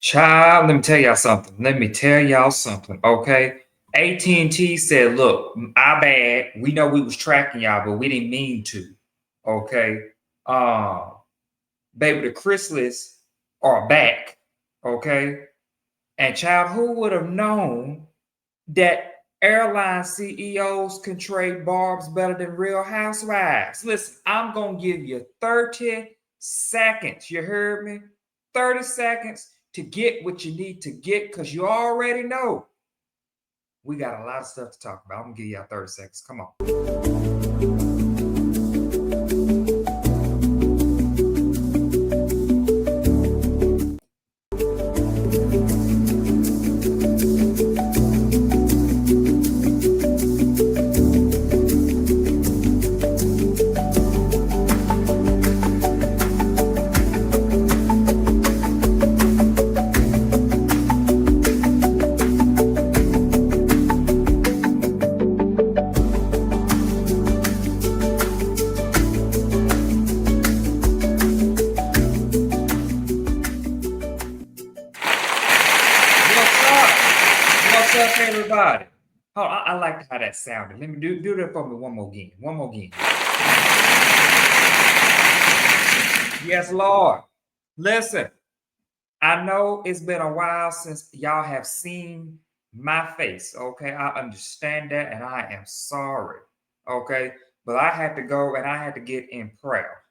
Child, let me tell y'all something. Let me tell y'all something, okay? AT&T said, look, our bad. We know we was tracking y'all, but we didn't mean to. Okay. Um, Baby, the Chrisleys are back. Okay. And child, who would have known that airline CEOs can trade barbs better than real housewives? Listen, I'm gonna give you 30 seconds. You heard me? 30 seconds to get what you need to get because you already know we got a lot of stuff to talk about. I'm gonna give y'all 30 seconds. Come on. What's up? What's up, everybody? Oh, I like how that sounded. Let me do that for me one more again. One more again. Yes, Lord. Listen, I know it's been a while since y'all have seen my face. Okay, I understand that, and I am sorry. Okay, but I had to go and I had to get in prayer.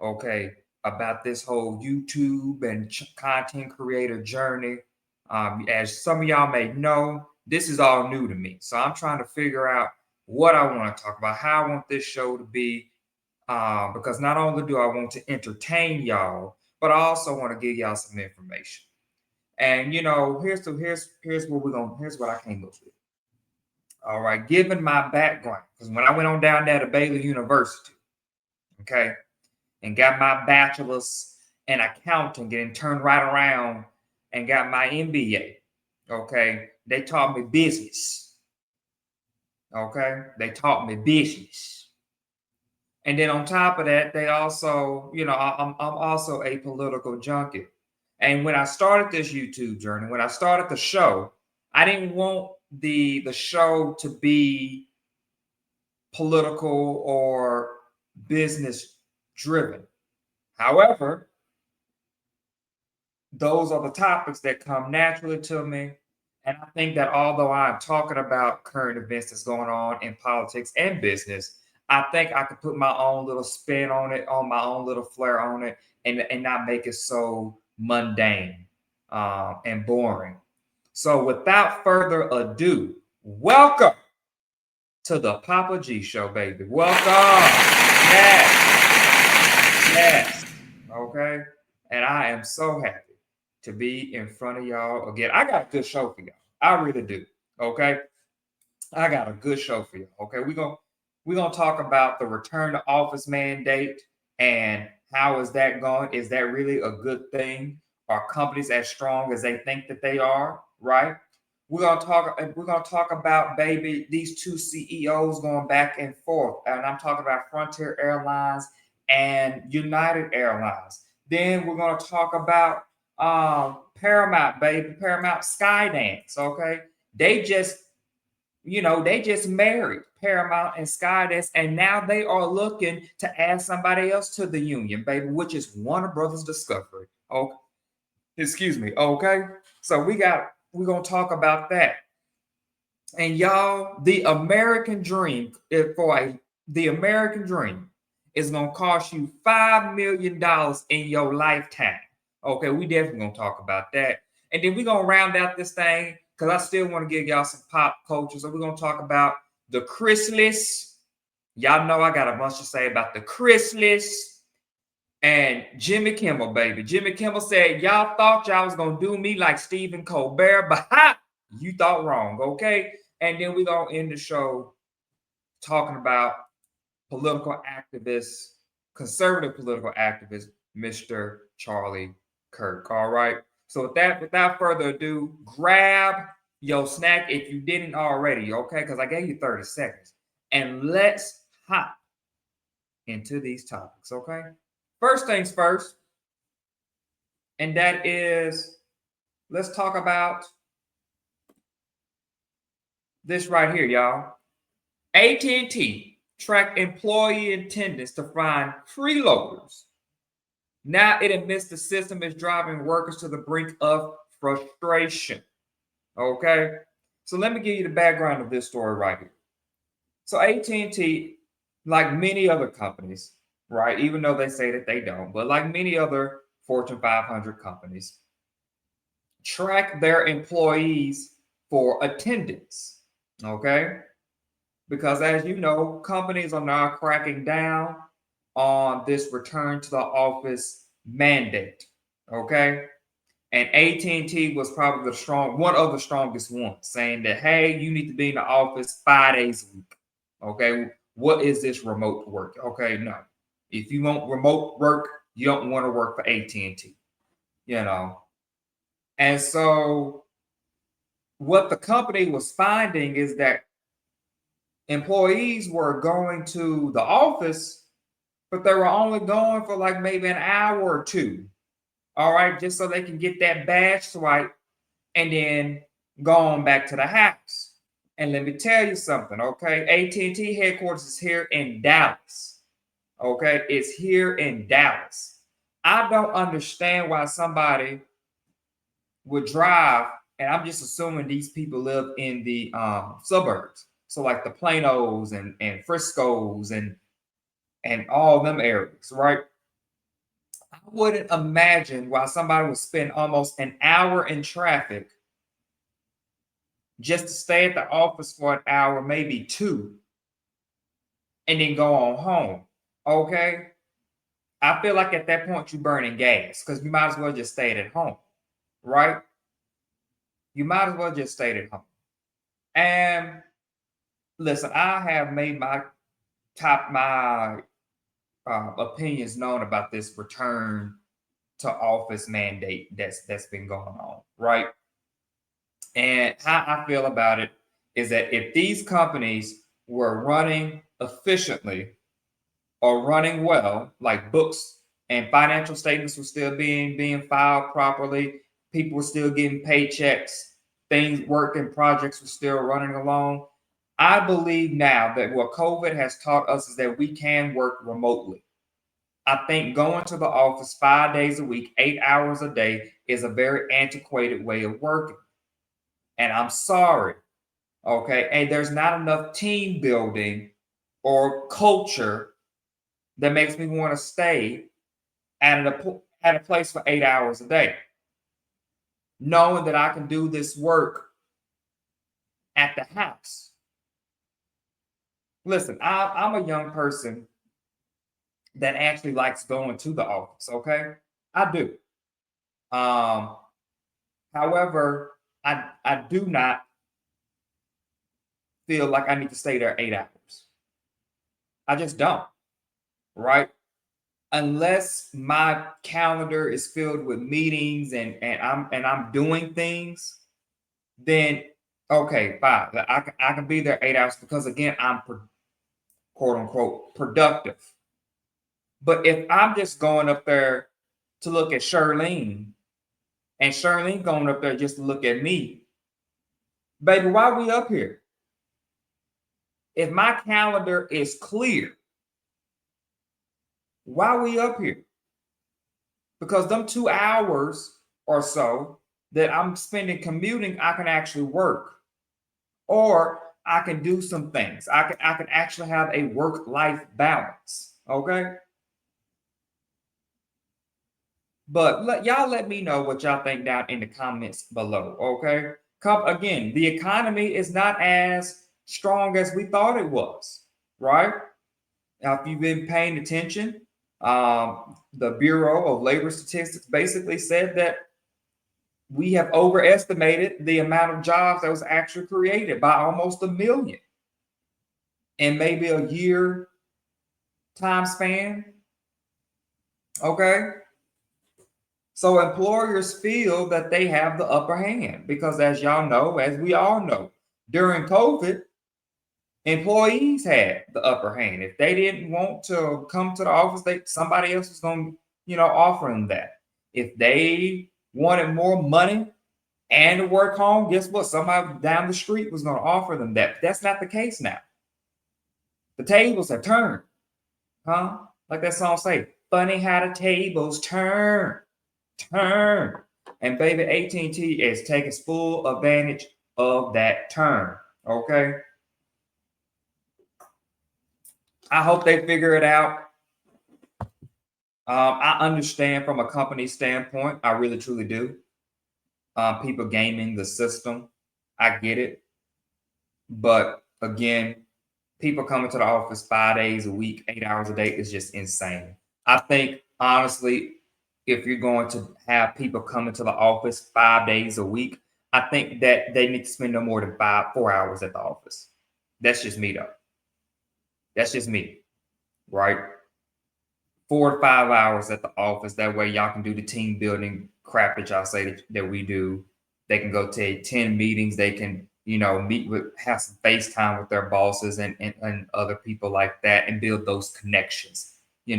Okay, about this whole YouTube and content creator journey. As some of y'all may know, this is all new to me. So I'm trying to figure out what I want to talk about, how I want this show to be, because not only do I want to entertain y'all, but I also want to give y'all some information. And here's what here's what I came up with. All right, given my background, because when I went on down there to Baylor University, okay, and got my bachelor's in accounting and turned right around and got my MBA. Okay. They taught me business. Okay. They taught me business. And then on top of that, they also, I'm also a political junkie. And when I started this YouTube journey, when I started the show, I didn't want the show to be political or business driven. However, those are the topics that come naturally to me. And I think that although I'm talking about current events that's going on in politics and business, I think I could put my own little spin on it, on my own little flair on it, and not make it so mundane and boring. So without further ado, welcome to the Papa G Show, baby. Welcome. Yes. Yes. Okay. And I am so happy to be in front of y'all again. I got a good show for y'all. I really do. Okay. I got a good show for you. Okay. We're gonna talk about the return to office mandate and how is that going? Is that really a good thing? Are companies as strong as they think that they are? Right? We're gonna talk about baby these two CEOs going back and forth. And I'm talking about Frontier Airlines and United Airlines. Then we're gonna talk about Paramount, baby, Paramount Skydance. Okay. They just they just married Paramount and Skydance, and now they are looking to add somebody else to the union, baby, which is Warner Brothers Discovery. Okay, excuse me. Okay, so we're gonna talk about that, and y'all, the American dream is gonna cost you $5 million in your lifetime. Okay, we definitely gonna talk about that, and then we're gonna round out this thing because I still want to give y'all some pop culture. So we're gonna talk about the Chrisleys. Y'all know I got a bunch to say about the Chrisleys and Jimmy Kimmel, baby. Jimmy Kimmel said, y'all thought y'all was going to do me like Stephen Colbert, but you thought wrong, okay? And then we're going to end the show talking about political activist, conservative political activist, Mr. Charlie Kirk, all right? So with that, without further ado, grab your snack if you didn't already, okay? Because I gave you 30 seconds. And let's hop into these topics, okay? First things first, and that is Let's talk about this right here, y'all. AT&T tracked employee attendance to find freeloaders. Now it admits the system is driving workers to the brink of frustration. Okay, so let me give you the background of this story right here. So AT&T, like many other companies, right, even though they say that they don't, but like many other Fortune 500 companies, track their employees for attendance. Okay, because as you know, companies are now cracking down on this return to the office mandate. Okay, and AT&T was probably one of the strongest ones, saying that, hey, you need to be in the office 5 days a week. Okay, what is this remote work? Okay, no, if you want remote work, you don't want to work for AT&T, you know. And so what the company was finding is that employees were going to the office, but they were only going for like maybe an hour or two. All right, just so they can get that badge swipe and then go on back to the house. And let me tell you something, okay? AT&T headquarters is here in Dallas. Okay, it's here in Dallas. I don't understand why somebody would drive, and I'm just assuming these people live in the suburbs. So like the Planos and Friscos and all them areas, right? I wouldn't imagine why somebody would spend almost an hour in traffic just to stay at the office for an hour, maybe two, and then go on home. Okay. I feel like at that point you're burning gas because you might as well just stay at home, right? You might as well just stay at home. And listen, I have made my opinions known about this return to office mandate that's been going on, right? And how I feel about it is that if these companies were running efficiently or running well, like books and financial statements were still being filed properly, people were still getting paychecks, things working, projects were still running along. I believe now that what COVID has taught us is that we can work remotely. I think going to the office 5 days a week, 8 hours a day is a very antiquated way of working. And I'm sorry, okay? And there's not enough team building or culture that makes me want to stay at a place for 8 hours a day, knowing that I can do this work at the house. Listen, I'm a young person that actually likes going to the office. Okay, I do. Um, However, I do not feel like I need to stay there 8 hours. I just don't. Right? Unless my calendar is filled with meetings and I'm doing things, then okay, fine. I can be there 8 hours because again I'm quote unquote productive. But if I'm just going up there to look at Charlene and Charlene going up there just to look at me, baby, why are we up here? If my calendar is clear, why are we up here? Because them 2 hours or so that I'm spending commuting, I can actually work. Or I can do some things. I can actually have a work-life balance. Okay. But y'all let me know what y'all think down in the comments below. Okay. Again, the economy is not as strong as we thought it was, right? Now, if you've been paying attention, the Bureau of Labor Statistics basically said that we have overestimated the amount of jobs that was actually created by almost 1 million in maybe a year time span. Okay. So employers feel that they have the upper hand because, as y'all know, as we all know, during COVID, employees had the upper hand. If they didn't want to come to the office, somebody else was going to, offer them that. If they wanted more money, and to work home, guess what? Somebody down the street was going to offer them that. That's not the case now. The tables have turned, huh? Like that song say, funny how the tables turn. And baby, AT&T is taking full advantage of that turn, okay? I hope they figure it out. I understand from a company standpoint. I really, truly do. People gaming the system. I get it. But again, people coming to the office 5 days a week, 8 hours a day is just insane. I think, honestly, if you're going to have people coming to the office 5 days a week, I think that they need to spend no more than 4 hours at the office. That's just me, though. That's just me, right? 4 to 5 hours at the office. That way, y'all can do the team building crap that y'all say that we do. They can go to 10 meetings. They can, meet with, have some FaceTime with their bosses and other people like that and build those connections. You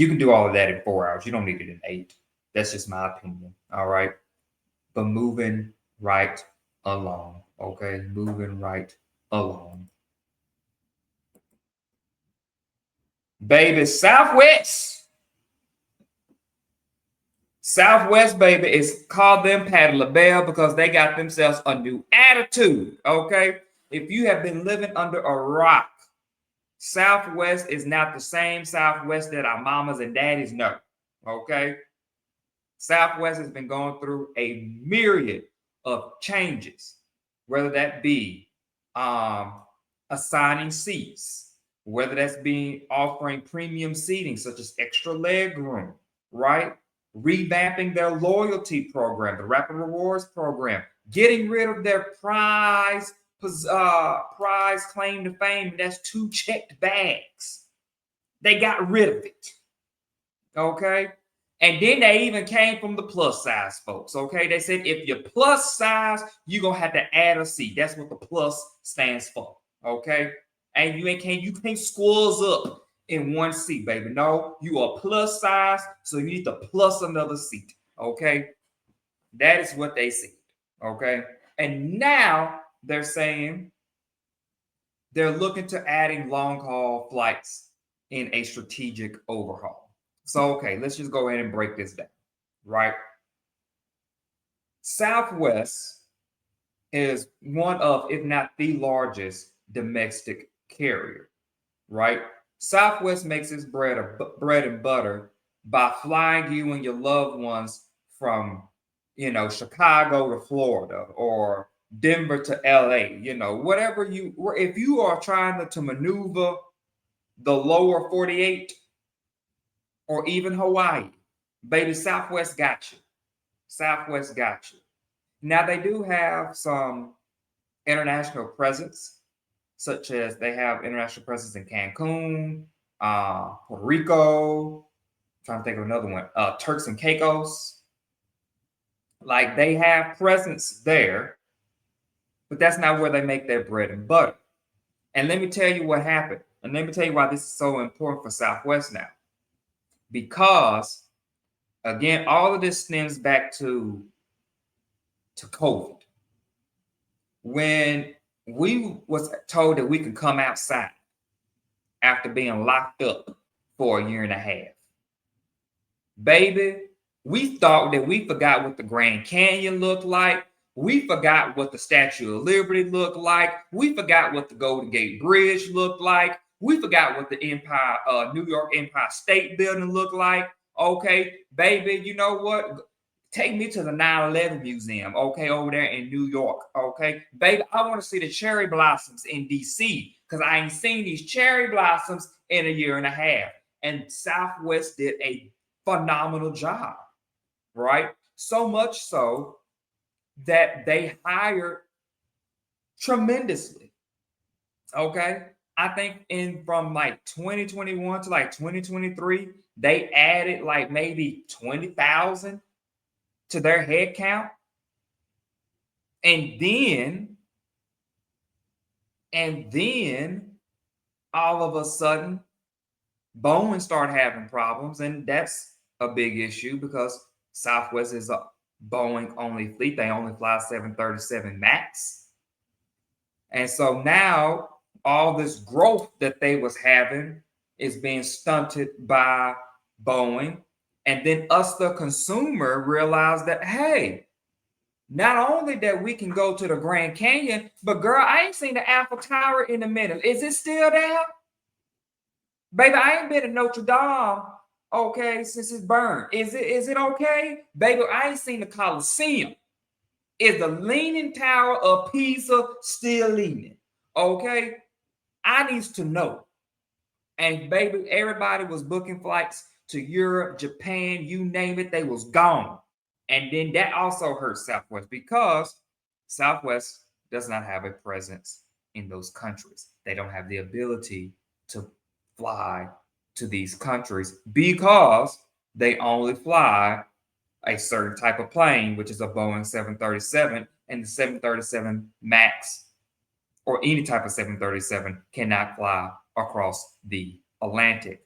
can do all of that in 4 hours. You don't need it in 8. That's just my opinion. All right. But moving right along. Okay. Moving right along. Baby, Southwest, baby, is called them Patti LaBelle because they got themselves a new attitude, okay? If you have been living under a rock, Southwest is not the same Southwest that our mamas and daddies know, okay? Southwest has been going through a myriad of changes, whether that be assigning seats, whether that's being offering premium seating such as extra leg room, right? Revamping their loyalty program, the Rapid Rewards program, getting rid of their prize claim to fame. That's 2 checked bags. They got rid of it. Okay. And then they even came from the plus size folks. Okay. They said if you're plus size, you're going to have to add a seat. That's what the plus stands for. Okay. And you can't squeeze up in one seat, baby. No, you are plus size, so you need to plus another seat. Okay. That is what they said. Okay. And now they're saying they're looking to adding long haul flights in a strategic overhaul. So, okay, let's just go ahead and break this down, right? Southwest is one of, if not the largest domestic carrier, right? Southwest makes its bread and butter by flying you and your loved ones from, Chicago to Florida or Denver to LA, whatever if you are trying to maneuver the lower 48 or even Hawaii, baby, Southwest got you. Southwest got you. Now they do have some international presence, such as they have international presence in Cancun, Puerto Rico. I'm trying to think of another one, Turks and Caicos. Like they have presence there, but that's not where they make their bread and butter. And let me tell you what happened. And let me tell you why this is so important for Southwest now. Because, again, all of this stems back to COVID. When we was told that we could come outside after being locked up for a year and a half, baby, we thought that we forgot what the Grand Canyon looked like. We forgot what the Statue of Liberty looked like. We forgot what the Golden Gate Bridge looked like. We forgot what the New York Empire State Building looked like. Okay, baby, you know what? Take me to the 9/11 Museum, okay, over there in New York, okay? Baby, I want to see the cherry blossoms in D.C. because I ain't seen these cherry blossoms in a year and a half. And Southwest did a phenomenal job, right? So much so that they hired tremendously, okay? I think from like 2021 to like 2023, they added like maybe 20,000 to their head count. And then all of a sudden, Boeing started having problems. And that's a big issue because Southwest is Boeing only fleet. They only fly 737 MAX. And so now all this growth that they was having is being stunted by Boeing. And then us, the consumer, realized that, hey, not only that we can go to the Grand Canyon, but girl, I ain't seen the Eiffel Tower in a minute. Is it still there? Baby, I ain't been to Notre Dame, okay, since it's burned. Is it okay? Baby, I ain't seen the Colosseum. Is the Leaning Tower of Pisa still leaning? Okay, I need to know. And baby, everybody was booking flights to Europe, Japan, you name it, they was gone. And then that also hurt Southwest because Southwest does not have a presence in those countries. They don't have the ability to fly to these countries because they only fly a certain type of plane, which is a Boeing 737, and the 737 MAX or any type of 737 cannot fly across the Atlantic.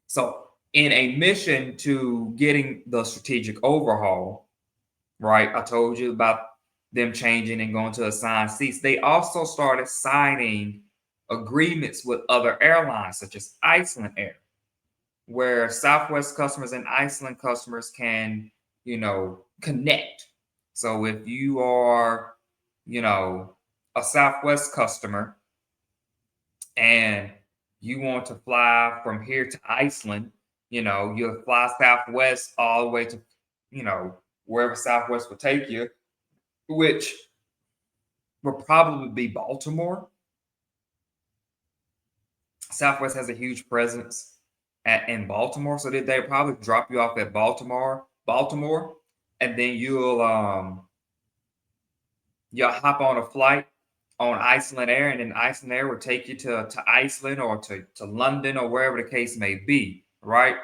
So in a mission to getting the strategic overhaul, right? I told you about them changing and going to assigned seats. They also started signing agreements with other airlines, such as Iceland Air, where Southwest customers and Iceland customers can, connect. So if you are, a Southwest customer and you want to fly from here to Iceland, you'll fly Southwest all the way to, wherever Southwest will take you, which will probably be Baltimore. Southwest has a huge presence in Baltimore, so they probably drop you off at Baltimore, and then you'll hop on a flight on Iceland Air, and then Iceland Air will take you to Iceland or to London or wherever the case may be, right?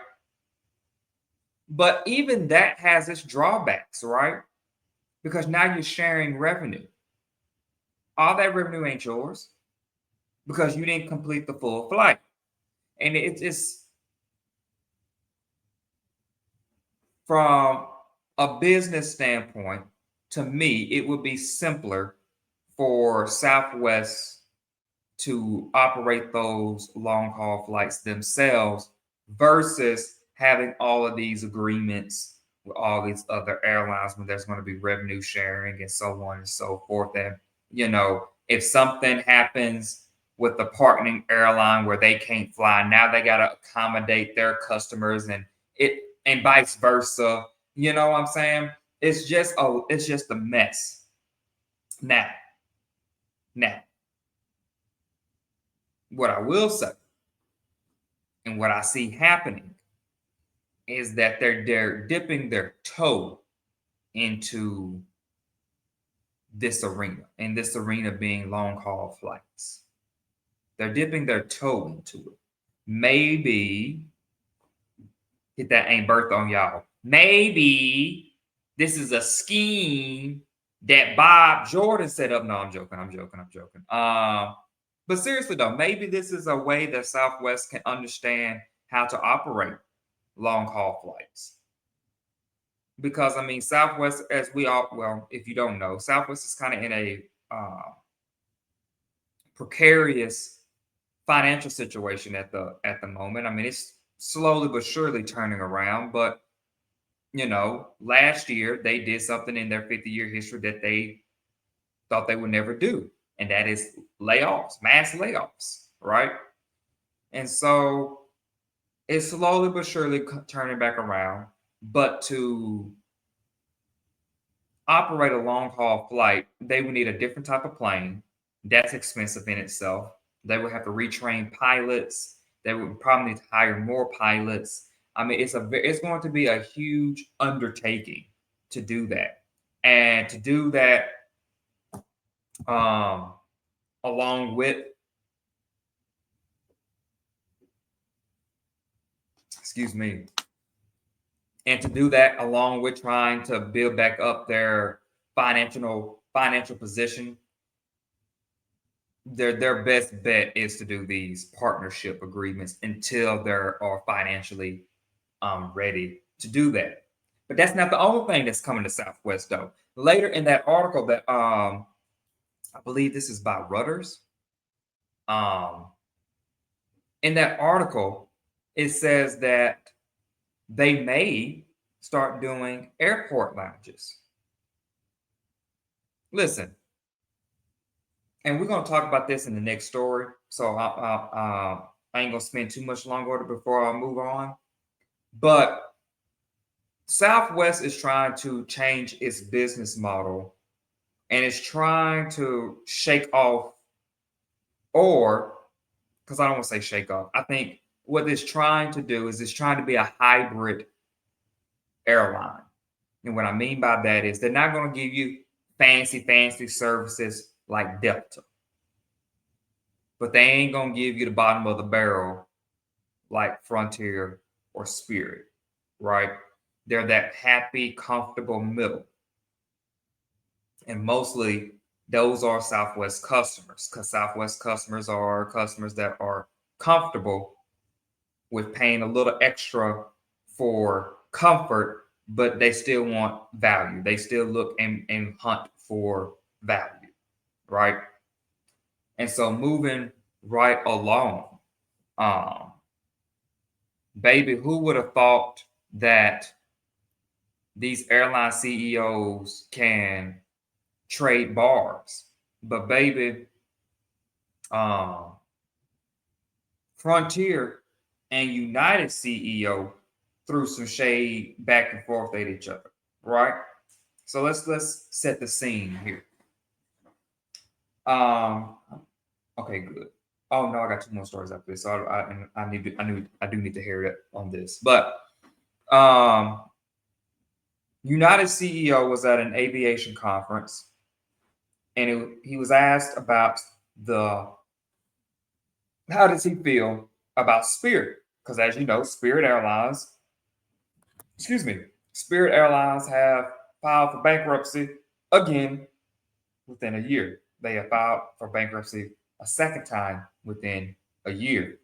But even that has its drawbacks, right? Because now you're sharing revenue. All that revenue ain't yours because you didn't complete the full flight. And it's from a business standpoint, to me, it would be simpler for Southwest to operate those long haul flights themselves versus having all of these agreements with all these other airlines when there's going to be revenue sharing and so on and so forth. And, if something happens with the partnering airline where they can't fly, now they got to accommodate their customers and vice versa. You know what I'm saying? It's just a mess. Now, what I will say and what I see happening is that they're dipping their toe into this arena, and this arena being long haul flights. They're dipping their toe into it. Maybe get that ain't birth on y'all. Maybe this is a scheme that Bob Jordan set up. No, I'm joking. But seriously though, maybe this is a way that Southwest can understand how to operate long haul flights. Because Southwest, as we all, well, if you don't know, Southwest is kind of in a precarious financial situation at the moment. It's slowly but surely turning around, but last year they did something in their 50-year history that they thought they would never do, and that is layoffs, mass layoffs, right? And so it's slowly but surely turning back around. But to operate a long haul flight, they would need a different type of plane. That's expensive in itself. They would have to retrain pilots. They would probably need to hire more pilots. It's going to be a huge undertaking to do that. And to do that along with, and to do that along with trying to build back up their financial position, their best bet is to do these partnership agreements until they are financially ready to do that. But that's not the only thing that's coming to Southwest, though. Later in that article that I believe this is by Reuters. In that article, it says that they may start doing airport lounges. Listen, and we're going to talk about this in the next story. So I ain't going to spend too much longer on it before I move on. But Southwest is trying to change its business model, and it's trying to shake off, or because I don't want to say shake off, I think what it's trying to do is it's trying to be a hybrid airline. And what I mean by that is they're not going to give you fancy services like Delta, but they ain't going to give you the bottom of the barrel like Frontier or Spirit, right? They're that happy, comfortable middle. And mostly those are Southwest customers, because Southwest customers are customers that are comfortable with paying a little extra for comfort, but they still want value. They still look and hunt for value, right? And so moving right along, baby, who would have thought that these airline CEOs can trade bars? But baby, Frontier and United CEO threw some shade back and forth at each other, right? So let's set the scene here. Okay, good. Oh no, I got two more stories after this. So I do need to hear it on this. But United CEO was at an aviation conference, and he was asked about how does he feel about Spirit? Because as you know, Spirit Airlines have filed for bankruptcy again within a year. They have filed for bankruptcy a second time within a year.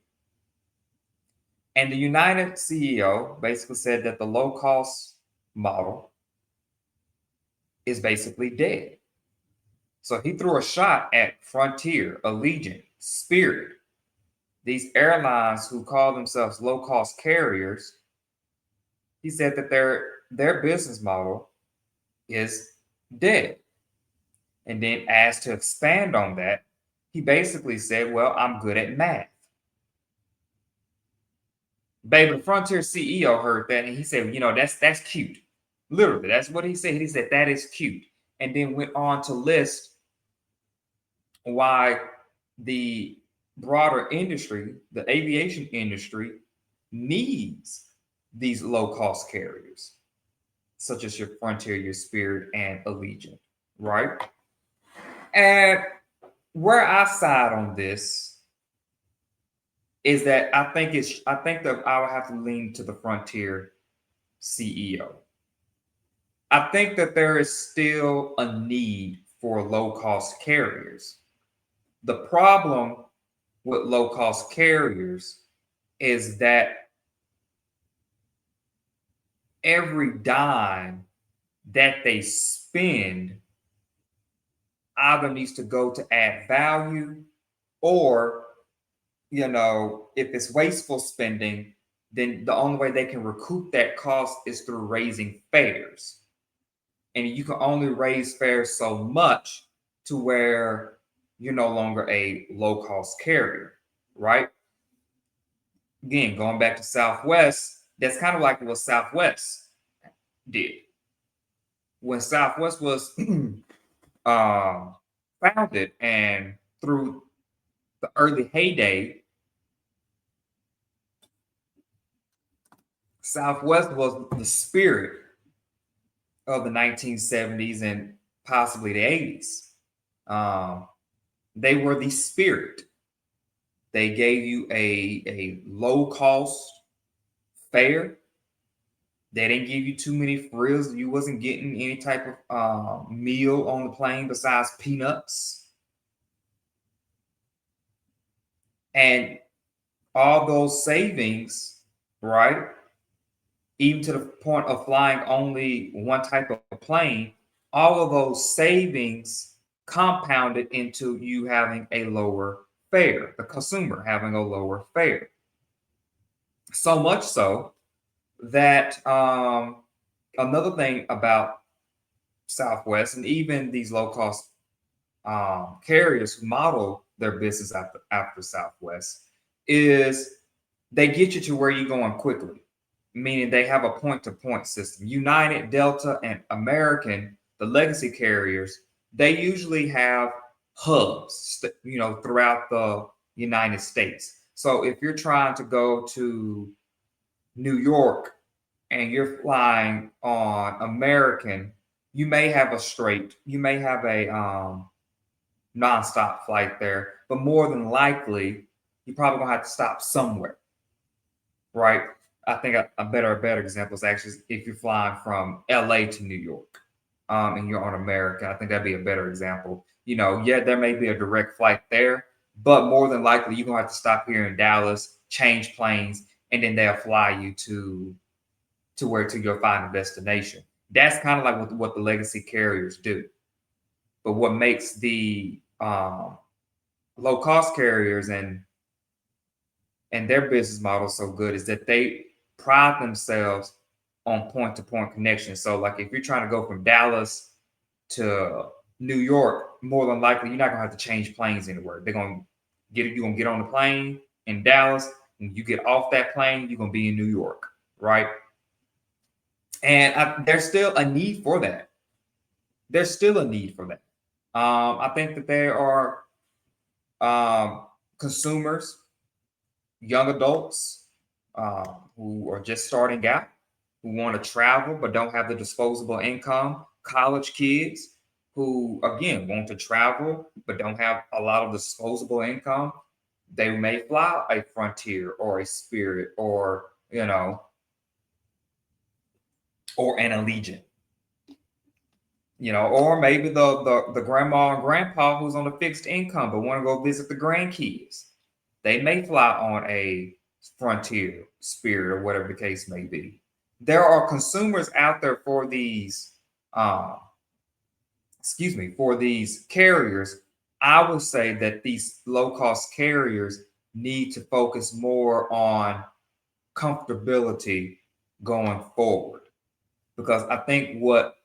And the United CEO basically said that the low-cost model is basically dead. So he threw a shot at Frontier, Allegiant, Spirit, these airlines who call themselves low-cost carriers. He said that their business model is dead. And then asked to expand on that, he basically said, well, I'm good at math. Baby, the Frontier CEO heard that and he said, that's cute. Literally, that's what he said. He said, that is cute. And then went on to list why the broader industry, the aviation industry, needs these low-cost carriers, such as your Frontier, your Spirit, and Allegiant, right? And where I side on this is that I think that I would have to lean to the Frontier CEO. I think that there is still a need for low-cost carriers. The problem with low-cost carriers is that every dime that they spend either needs to go to add value, or, if it's wasteful spending, then the only way they can recoup that cost is through raising fares. And you can only raise fares so much to where you're no longer a low-cost carrier, right? Again, going back to Southwest, that's kind of like what Southwest did. When Southwest was founded, and through the early heyday, Southwest was the Spirit of the 1970s and possibly the 80s. They were the Spirit. They gave you a low-cost fare. They didn't give you too many frills. You wasn't getting any type of meal on the plane besides peanuts. And all those savings, right, even to the point of flying only one type of plane, all of those savings compounded into you having a lower fare, the consumer having a lower fare. So much so that another thing about Southwest and even these low cost carriers who model their business after Southwest is they get you to where you're going quickly, meaning they have a point to point system. United, Delta, and American, the legacy carriers, they usually have hubs, throughout the United States. So if you're trying to go to New York and you're flying on American, you may have a nonstop flight there, but more than likely, you're probably gonna have to stop somewhere, right? I think a better example is actually if you're flying from LA to New York, and you're on American. I think that'd be a better example. Yeah, there may be a direct flight there, but more than likely, you're gonna have to stop here in Dallas, change planes, and then they'll fly you to your final destination. That's kind of like what the legacy carriers do. But what makes the low cost carriers and their business model so good is that they pride themselves on point to point connection. So, like if you're trying to go from Dallas to New York, more than likely you're not gonna have to change planes anywhere. You're gonna get on the plane in Dallas, and you get off that plane, you're gonna be in New York, right? And there's still a need for that. There's still a need for that. I think that there are consumers, young adults who are just starting out, who want to travel but don't have the disposable income, college kids who, again, want to travel but don't have a lot of disposable income. They may fly a Frontier or a Spirit or, or an Allegiant. Or maybe the grandma and grandpa who's on a fixed income but want to go visit the grandkids. They may fly on a Frontier, Spirit, or whatever the case may be. There are consumers out there for these, for these carriers. I would say that these low-cost carriers need to focus more on comfortability going forward, because I think what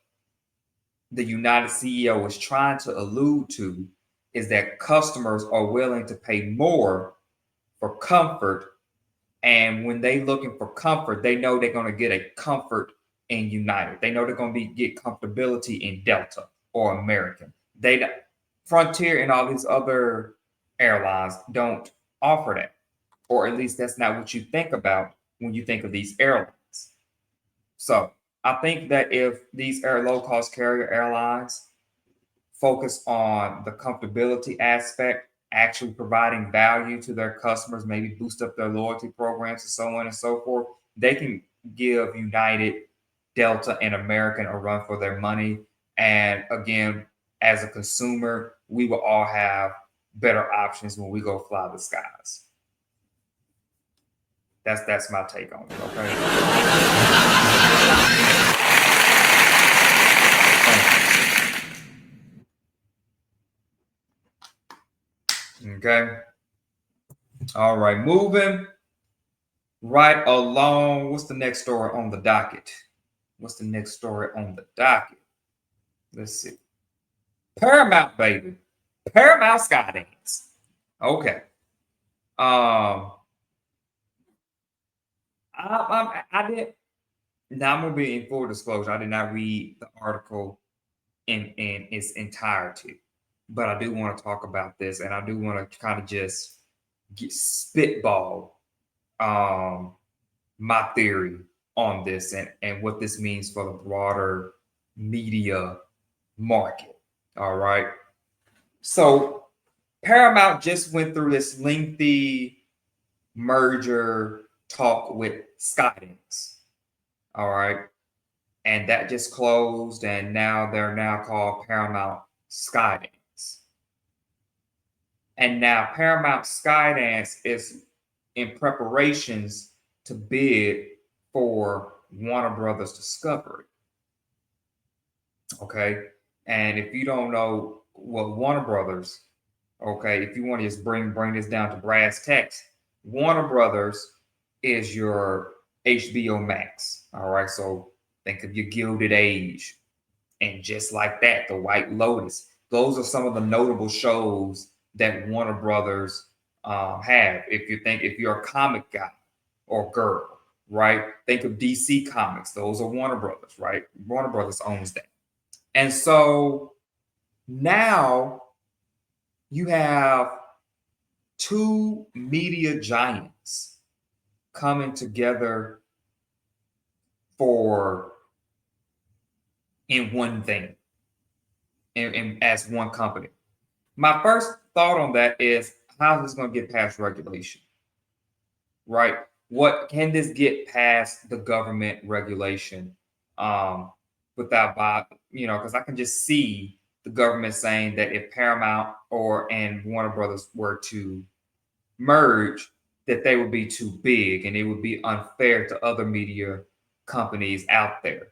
the United CEO is trying to allude to is that customers are willing to pay more for comfort. And when they looking for comfort, they know they're going to get a comfort in United. They know they're going to get comfortability in Delta or American. Frontier and all these other airlines don't offer that, or at least that's not what you think about when you think of these airlines. So I think that if these low-cost carrier airlines focus on the comfortability aspect, actually providing value to their customers, maybe boost up their loyalty programs and so on and so forth, they can give United, Delta, and American a run for their money. And again, as a consumer, we will all have better options when we go fly the skies. That's my take on it. Okay. All right, moving right along. What's the next story on the docket? Let's see. Paramount, baby. Paramount Skydance. Okay. I did. Now I'm gonna be in full disclosure. I did not read the article in its entirety, but I do want to talk about this, and I do want to kind of just spitball my theory on this and what this means for the broader media market. All right. So Paramount just went through this lengthy merger talk with Skydance. All right. And that just closed, and now they're called Paramount Skydance. And now Paramount Skydance is in preparations to bid for Warner Brothers Discovery. Okay. And if you don't know what Warner Brothers, okay, if you want to just bring this down to brass tacks, Warner Brothers is your HBO Max. All right. So think of your Gilded Age. And just like that, The White Lotus. Those are some of the notable shows that Warner Brothers have. If you're a comic guy or girl, right? Think of DC Comics. Those are Warner Brothers, right? Warner Brothers owns that. And so now you have two media giants coming together in one thing, and as one company. My first thought on that is, how is this going to get past regulation? Right? What can this get past the government regulation without, because I can just see the government saying that if Paramount and Warner Brothers were to merge, that they would be too big and it would be unfair to other media companies out there.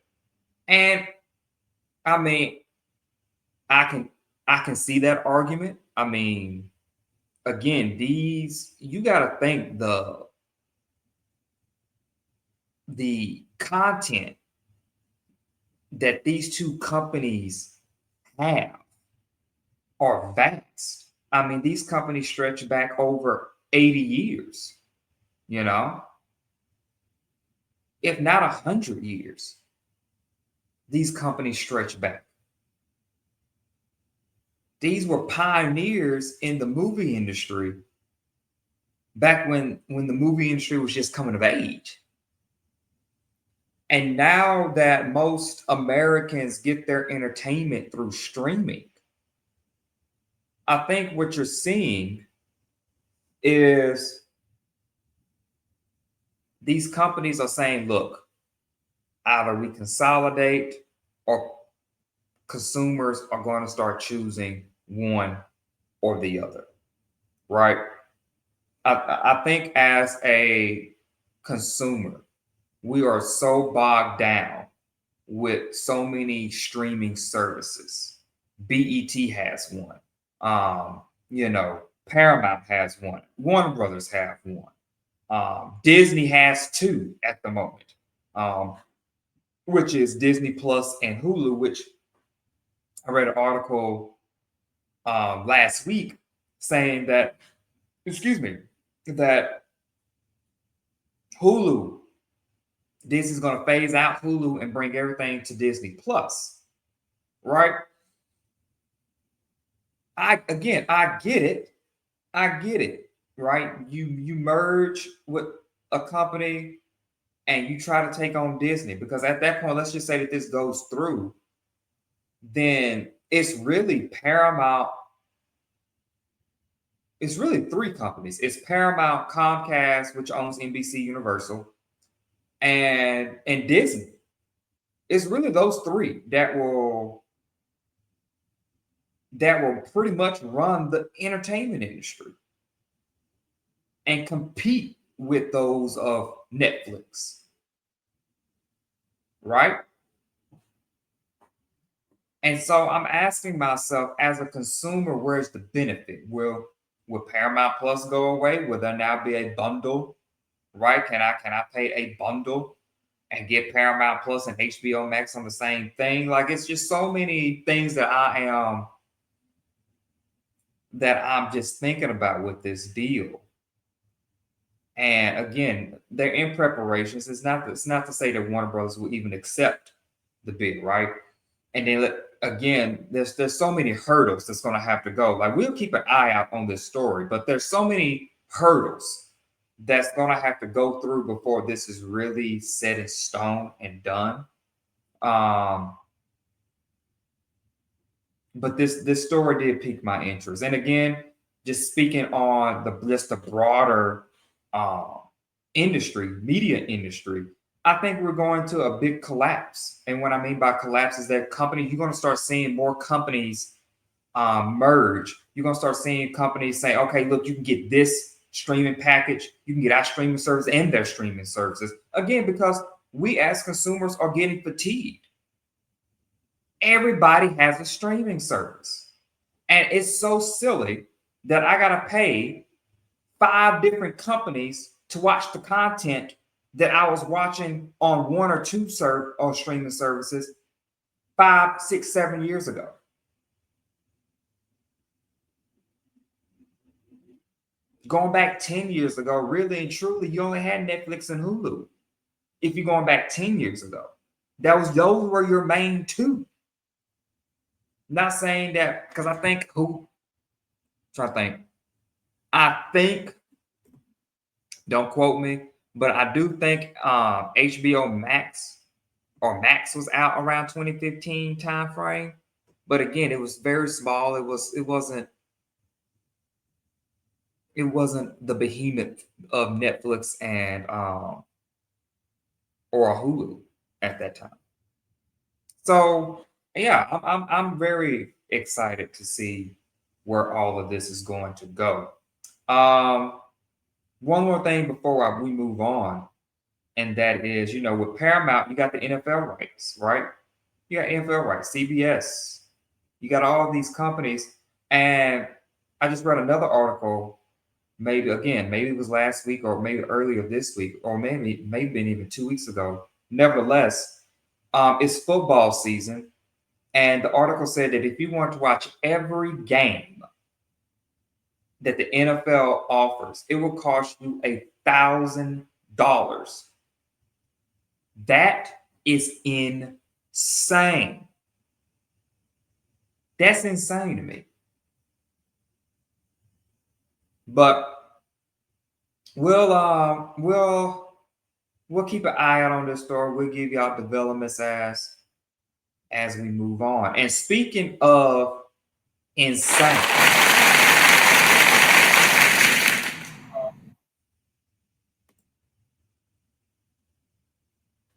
And I mean, I can see that argument. I mean, again, you got to think the content that these two companies have are vast. I mean, these companies stretch back over 80 years, if not 100 years. These companies stretch back. These were pioneers in the movie industry back when the movie industry was just coming of age. And now that most Americans get their entertainment through streaming, I think what you're seeing is these companies are saying, look, either we consolidate or consumers are going to start choosing one or the other, right? I think as a consumer, we are so bogged down with so many streaming services. BET has one. Paramount has one. Warner Brothers have one. Disney has two at the moment, which is Disney Plus and Hulu, which I read an article last week saying that Hulu, Disney's going to phase out Hulu and bring everything to Disney Plus, right? I get it, right? You merge with a company and you try to take on Disney, because at that point, let's just say that this goes through, then it's really Paramount. It's really three companies. It's Paramount, Comcast, which owns NBC Universal, and Disney. It's really those three that will pretty much run the entertainment industry and compete with those of Netflix, right? And so I'm asking myself, as a consumer, where's the benefit? Will Paramount Plus go away? Will there now be a bundle, right? Can I pay a bundle and get Paramount Plus and HBO Max on the same thing? Like, it's just so many things that I'm just thinking about with this deal. And again, they're in preparations. It's not to say that Warner Brothers will even accept the bid, right? And then again, there's so many hurdles that's going to have to go. Like, we'll keep an eye out on this story, but there's so many hurdles that's going to have to go through before this is really set in stone and done. But this story did pique my interest. And again, just speaking on the broader media industry, I think we're going to a big collapse. And what I mean by collapse is that you're going to start seeing more companies merge. You're going to start seeing companies say, okay, look, you can get this streaming package, you can get our streaming service and their streaming services. Again, because we as consumers are getting fatigued. Everybody has a streaming service. And it's so silly that I got to pay 5 different companies to watch the content that I was watching on 1 or 2 or streaming services 5, 6, 7 years ago. Going back 10 years ago, really and truly, you only had Netflix and Hulu. If you're going back 10 years ago, those were your main two. Not saying that because I think I think, don't quote me, but I do think HBO Max or Max was out around 2015 time frame. But again, it was very small. It wasn't the behemoth of Netflix and or Hulu at that time. So yeah, I'm very excited to see where all of this is going to go. One more thing before we move on, and that is, with Paramount, you got the NFL rights, right? You got NFL rights, CBS. You got all these companies, and I just read another article. Maybe it was last week or maybe earlier this week, or maybe been even 2 weeks ago. Nevertheless, it's football season, and the article said that if you want to watch every game that the NFL offers, it will cost you $1,000. That is insane. That's insane to me. But we'll keep an eye out on this story. We'll give y'all developments as we move on. And speaking of insane,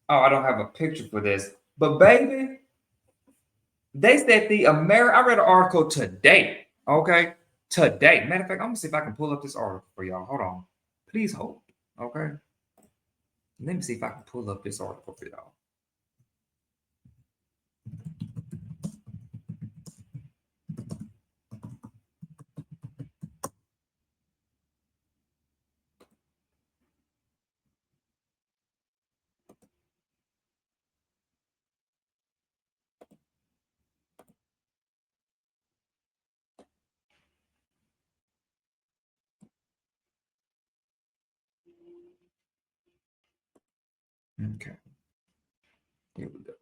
I don't have a picture for this, but baby, they said I read an article today. Okay, today. Matter of fact, I'm gonna see if I can pull up this article for y'all. Hold on, please hold. Okay, let me see if I can pull up this article for y'all. Okay, here we go.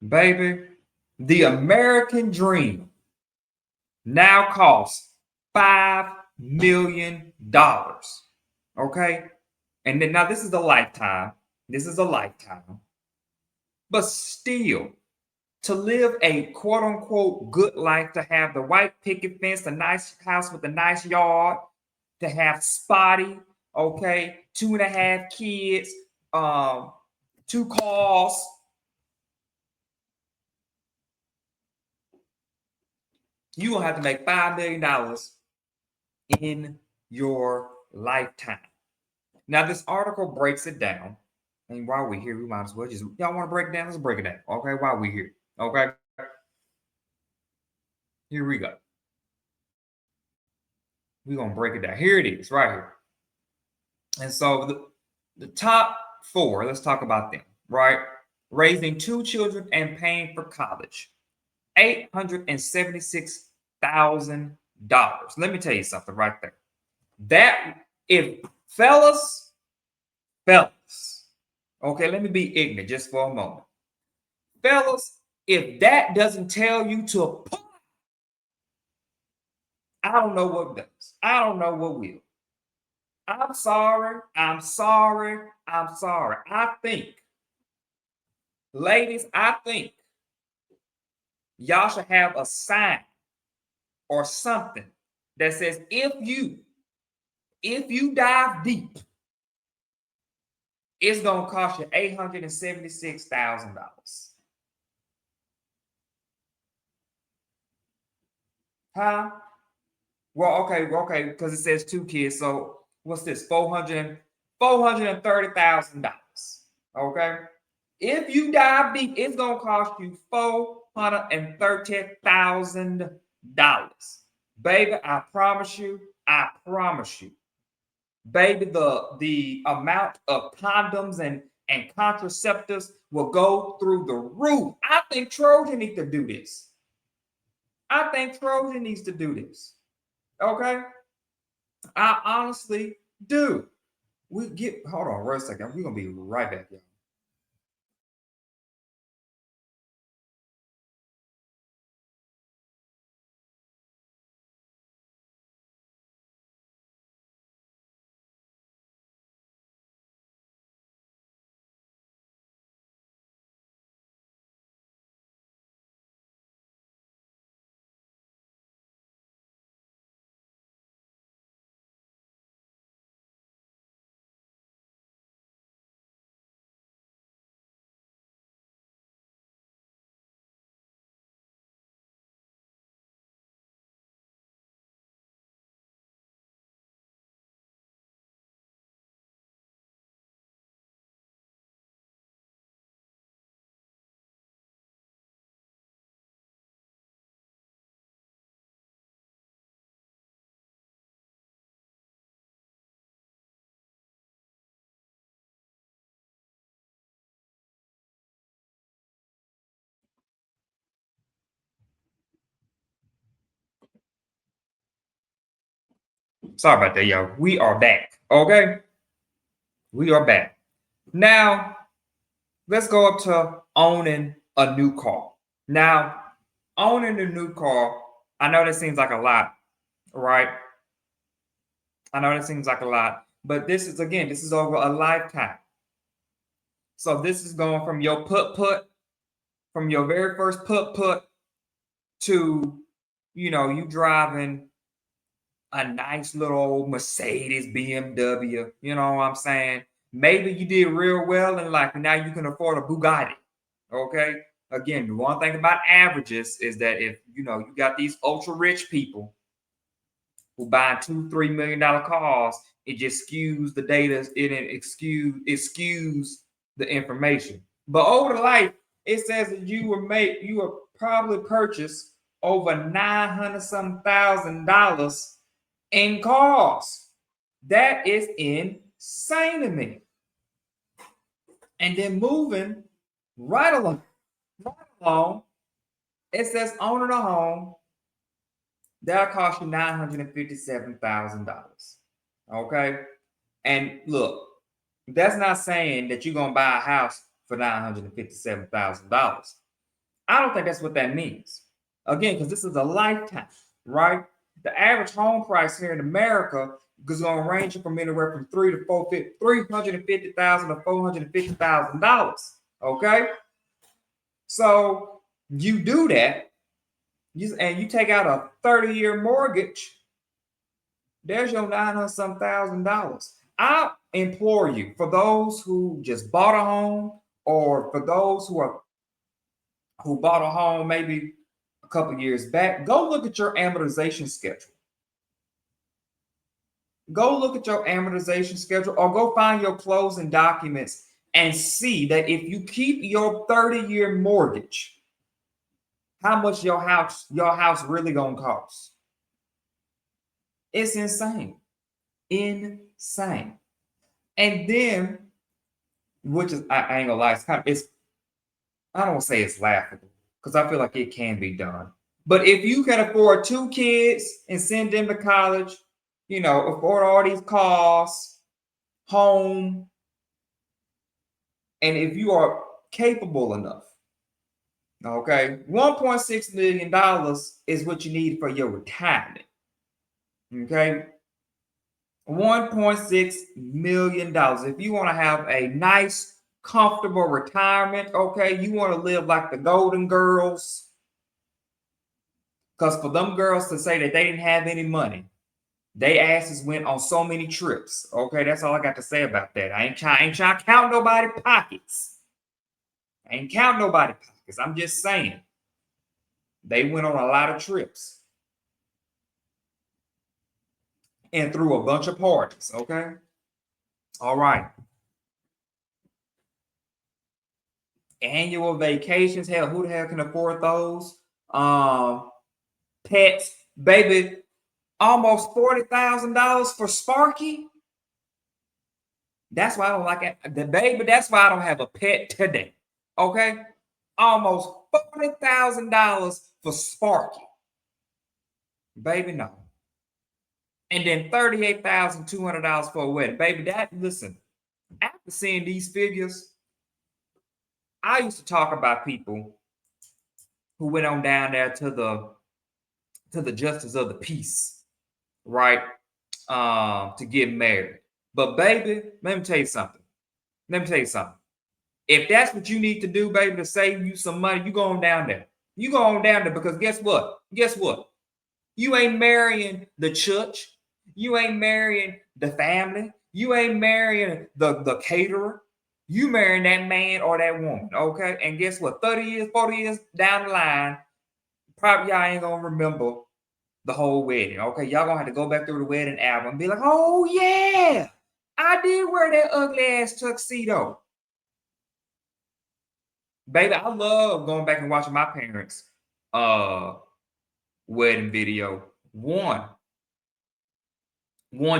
Baby, the American dream now costs $5 million. Okay? And then now this is a lifetime. But still, to live a quote unquote good life, to have the white picket fence, the nice house with a nice yard, to have spotty, okay, 2.5 kids, 2 cars. You will have to make $5 million in your lifetime. Now, this article breaks it down. And while we're here, we might as well y'all want to break it down? Let's break it down. Okay, while we're here. Okay. Here we go. We're going to break it down. Here it is, right here. And so the top 4, let's talk about them, right? Raising 2 children and paying for college. $876,000. Let me tell you something right there. That, if fellas, okay, let me be ignorant just for a moment. Fellas, if that doesn't tell you to apply, I don't know what does. I don't know what will. I'm sorry. I think, ladies, y'all should have a sign or something that says, if you dive deep, it's gonna cost you $876,000. Huh? Okay, because it says 2 kids. So what's this? $430,000. Okay. If you diabetes, it's gonna cost you $430,000. Baby, I promise you, baby, the amount of condoms and contraceptives will go through the roof. I think Trojan needs to do this. Okay. I honestly do. We get hold on one second. We're gonna be right back, y'all. Sorry about that, y'all. We are back. Okay, we are back. Now let's go up to owning a new car. Now, owning a new car, I know that seems like a lot, right? I know that seems like a lot, but this is over a lifetime. So this is going from your from your very first put to, you driving a nice little Mercedes, BMW. You know what I'm saying? Maybe you did real well in life, and now you can afford a Bugatti. Okay. Again, the one thing about averages is that if you got these ultra rich people who buy $2-3 million cars, it just skews the data. It skews the information. But over the life, it says that you were probably purchased over 900 some $1,000 in cars. That is insane to me. And then moving right along, it says owning a home that'll cost you $957,000. Okay. And look, that's not saying that you're gonna buy a house for $957,000. I don't think that's what that means. Again, because this is a lifetime, right? The average home price here in America is going to range from anywhere from $350,000 to $450,000. Okay, so you do that, and you take out a 30-year mortgage. There's your $900,000. I implore you, for those who just bought a home, or for those who bought a home maybe a couple years back, go look at your amortization schedule. Go look at your amortization schedule, or go find your closing documents and see that if you keep your 30-year mortgage, how much your house really gonna cost. It's insane. Insane. And then, which is, I ain't gonna lie, I don't want to say it's laughable, because I feel like it can be done. But if you can afford 2 kids and send them to college, afford all these costs, home, and if you are capable enough, okay, $1.6 million is what you need for your retirement. Okay. $1.6 million. If you want to have a nice, comfortable retirement, okay, you want to live like the Golden Girls. Because for them girls to say that they didn't have any money, they asses went on so many trips. Okay, that's all I got to say about that. I ain't trying to count nobody's pockets. I'm just saying they went on a lot of trips. and threw a bunch of parties. Okay. All right. Annual vacations. Hell, who the hell can afford those? Pets, baby, almost $40,000 for Sparky. That's why I don't like it. The baby, that's why I don't have a pet today. Okay? Almost $40,000 for Sparky. Baby, no. And then $38,200 for a wedding. Baby, that, listen, after seeing these figures, I used to talk about people who went on down there to the justice of the peace, right? To get married. But baby, let me tell you something. If that's what you need to do, baby, to save you some money, you go on down there. You go on down there because guess what? You ain't marrying the church. You ain't marrying the family. You ain't marrying the caterer. You marrying that man or that woman, okay? And guess what? 30 years, 40 years down the line, probably y'all ain't gonna remember the whole wedding, okay? Y'all gonna have to go back through the wedding album and be like, oh yeah, I did wear that ugly ass tuxedo. Baby, I love going back and watching my parents' wedding video. One,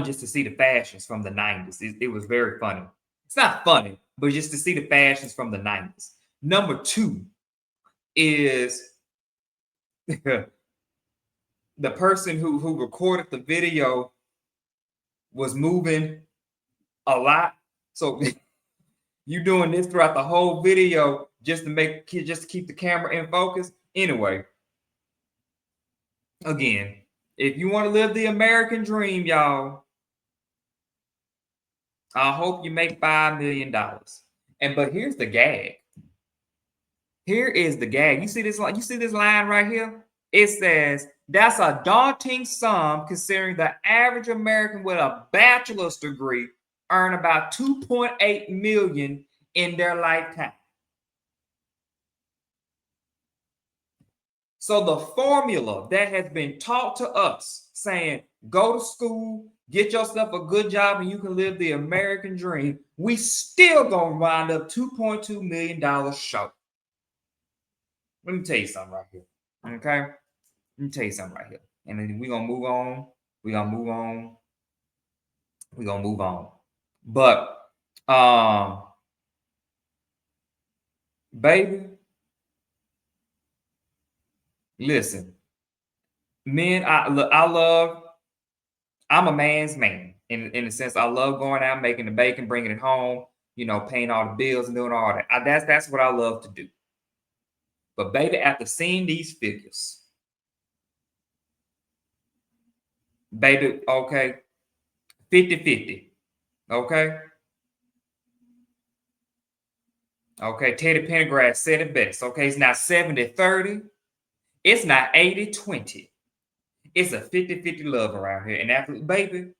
just to see the fashions from the 90s. It was very funny. It's not funny, but just to see the fashions from the 90s. Number two is the person who recorded the video was moving a lot. So you doing this throughout the whole video just to keep the camera in focus. Anyway, again, if you want to live the American dream, y'all, I hope you make $5 million. But here's the gag. Here is the gag. You see this line right here? It says, that's a daunting sum considering the average American with a bachelor's degree earn about $2.8 million in their lifetime. So the formula that has been taught to us saying, go to school, get yourself a good job, and you can live the American dream, we still gonna wind up $2.2 million short. Let me tell you something right here. Okay? Let me tell you something right here. And then we're gonna move on. But baby, listen, men, I'm a man's man in the sense I love going out, making the bacon, bringing it home, paying all the bills and doing all that. That's what I love to do. But baby, after seeing these figures, baby, okay, 50-50, okay? Okay, Teddy Pendergrass said it best, okay? It's not 70-30, it's not 80-20. It's a 50-50 love around here. And after, baby,